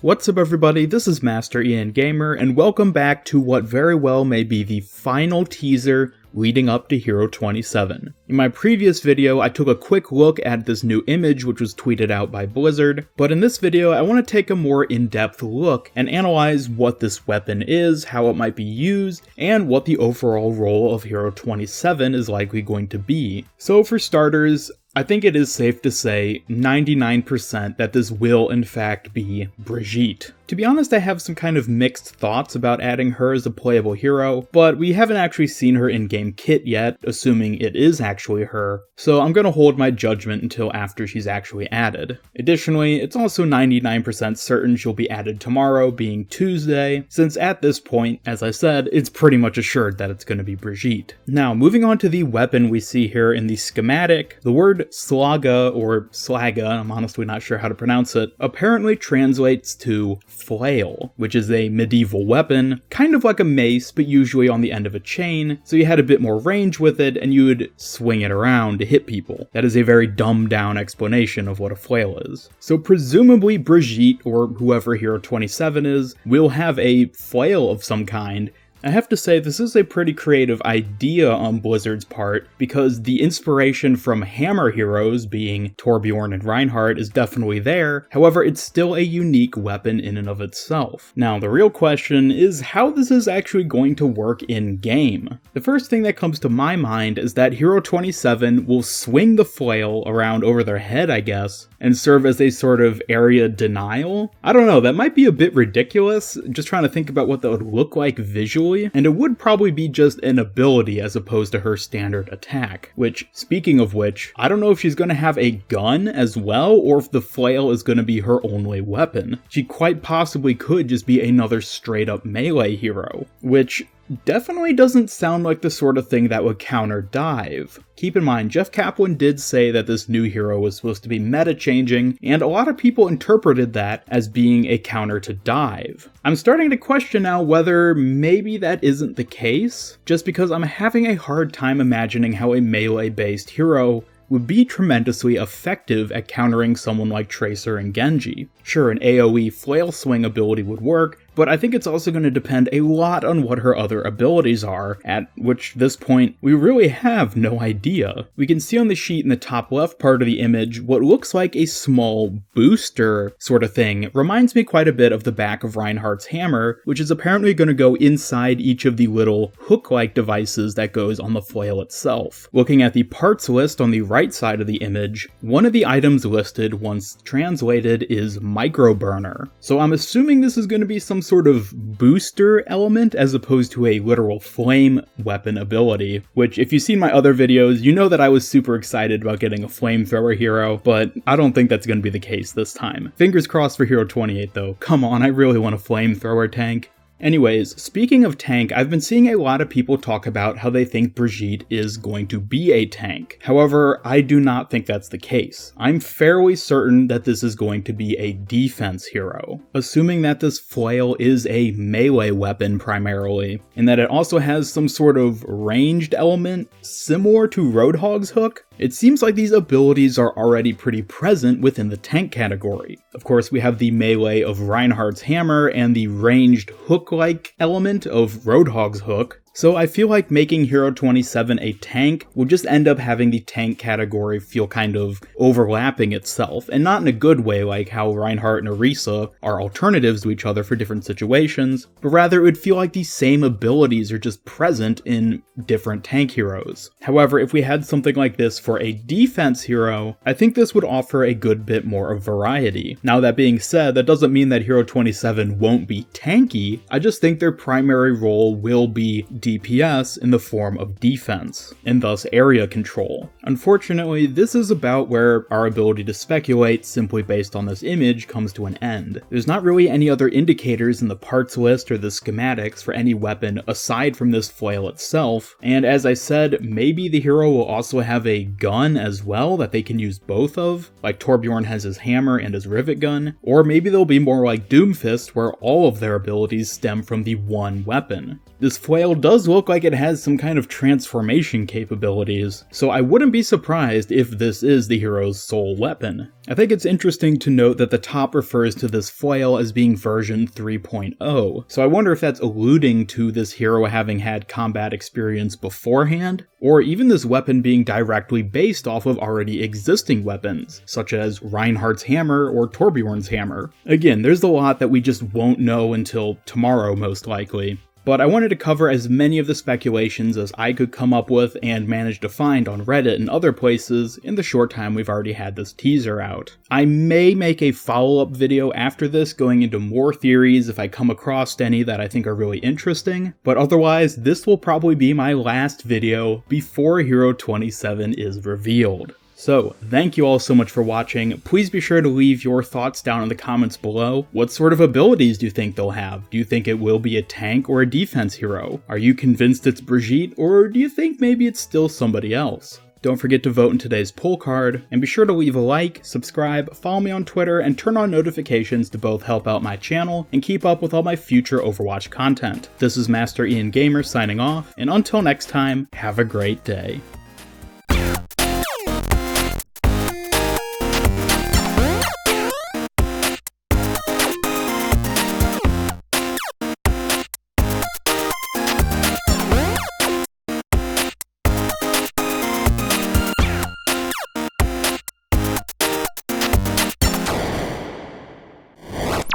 What's up everybody, this is Master Ian Gamer, and welcome back to what very well may be the final teaser leading up to Hero 27. In my previous video, I took a quick look at this new image which was tweeted out by Blizzard, but in this video I want to take a more in-depth look and analyze what this weapon is, how it might be used, and what the overall role of Hero 27 is likely going to be. So for starters, I think it is safe to say 99% that this will in fact be Brigitte. To be honest, I have some kind of mixed thoughts about adding her as a playable hero, but we haven't actually seen her in-game kit yet, assuming it is actually her, so I'm gonna hold my judgment until after she's actually added. Additionally, it's also 99% certain she'll be added tomorrow, being Tuesday, since at this point, as I said, it's pretty much assured that it's gonna be Brigitte. Now, moving on to the weapon we see here in the schematic, the word Slaga, or Slaga, I'm honestly not sure how to pronounce it, apparently translates to flail, which is a medieval weapon, kind of like a mace, but usually on the end of a chain, so you had a bit more range with it, and you would swing it around to hit people. That is a very dumbed down explanation of what a flail is. So presumably Brigitte, or whoever Hero 27 is, will have a flail of some kind. I have to say, this is a pretty creative idea on Blizzard's part, because the inspiration from hammer heroes, being Torbjorn and Reinhardt, is definitely there. However, it's still a unique weapon in and of itself. Now, the real question is how this is actually going to work in-game. The first thing that comes to my mind is that Hero 27 will swing the flail around over their head, I guess, and serve as a sort of area denial? I don't know, that might be a bit ridiculous, just trying to think about what that would look like visually. And it would probably be just an ability as opposed to her standard attack, which, speaking of which, I don't know if she's going to have a gun as well, or if the flail is going to be her only weapon. She quite possibly could just be another straight up melee hero, which definitely doesn't sound like the sort of thing that would counter dive. Keep in mind, Jeff Kaplan did say that this new hero was supposed to be meta-changing, and a lot of people interpreted that as being a counter to dive. I'm starting to question now whether maybe that isn't the case, just because I'm having a hard time imagining how a melee-based hero would be tremendously effective at countering someone like Tracer and Genji. Sure, an AoE flail swing ability would work, but I think it's also going to depend a lot on what her other abilities are, at which this point we really have no idea. We can see on the sheet in the top left part of the image what looks like a small booster sort of thing. It reminds me quite a bit of the back of Reinhardt's hammer, which is apparently going to go inside each of the little hook-like devices that goes on the flail itself. Looking at the parts list on the right side of the image, one of the items listed once translated is microburner. So I'm assuming this is going to be some sort of booster element as opposed to a literal flame weapon ability, which if you've seen my other videos, you know that I was super excited about getting a flamethrower hero, but I don't think that's going to be the case this time. Fingers crossed for Hero 28 though. Come on, I really want a flamethrower tank. Anyways, speaking of tank, I've been seeing a lot of people talk about how they think Brigitte is going to be a tank. However, I do not think that's the case. I'm fairly certain that this is going to be a defense hero, assuming that this flail is a melee weapon primarily, and that it also has some sort of ranged element similar to Roadhog's hook. It seems like these abilities are already pretty present within the tank category. Of course, we have the melee of Reinhardt's hammer and the ranged hook-like element of Roadhog's hook. So I feel like making Hero 27 a tank will just end up having the tank category feel kind of overlapping itself, and not in a good way like how Reinhardt and Orisa are alternatives to each other for different situations, but rather it would feel like the same abilities are just present in different tank heroes. However, if we had something like this for a defense hero, I think this would offer a good bit more of variety. Now that being said, that doesn't mean that Hero 27 won't be tanky, I just think their primary role will be DPS in the form of defense, and thus area control. Unfortunately, this is about where our ability to speculate simply based on this image comes to an end. There's not really any other indicators in the parts list or the schematics for any weapon aside from this flail itself, and as I said, maybe the hero will also have a gun as well that they can use both of, like Torbjorn has his hammer and his rivet gun, or maybe they'll be more like Doomfist where all of their abilities stem from the one weapon. This flail does does look like it has some kind of transformation capabilities, so I wouldn't be surprised if this is the hero's sole weapon. I think it's interesting to note that the top refers to this flail as being version 3.0, so I wonder if that's alluding to this hero having had combat experience beforehand, or even this weapon being directly based off of already existing weapons, such as Reinhardt's hammer or Torbjorn's hammer. Again, there's a lot that we just won't know until tomorrow most likely. But I wanted to cover as many of the speculations as I could come up with and manage to find on Reddit and other places in the short time we've already had this teaser out. I may make a follow-up video after this going into more theories if I come across any that I think are really interesting, but otherwise this will probably be my last video before Hero 27 is revealed. So, thank you all so much for watching. Please be sure to leave your thoughts down in the comments below. What sort of abilities do you think they'll have? Do you think it will be a tank or a defense hero? Are you convinced it's Brigitte, or do you think maybe it's still somebody else? Don't forget to vote in today's poll card, and be sure to leave a like, subscribe, follow me on Twitter, and turn on notifications to both help out my channel and keep up with all my future Overwatch content. This is Master Ian Gamer signing off, and until next time, have a great day.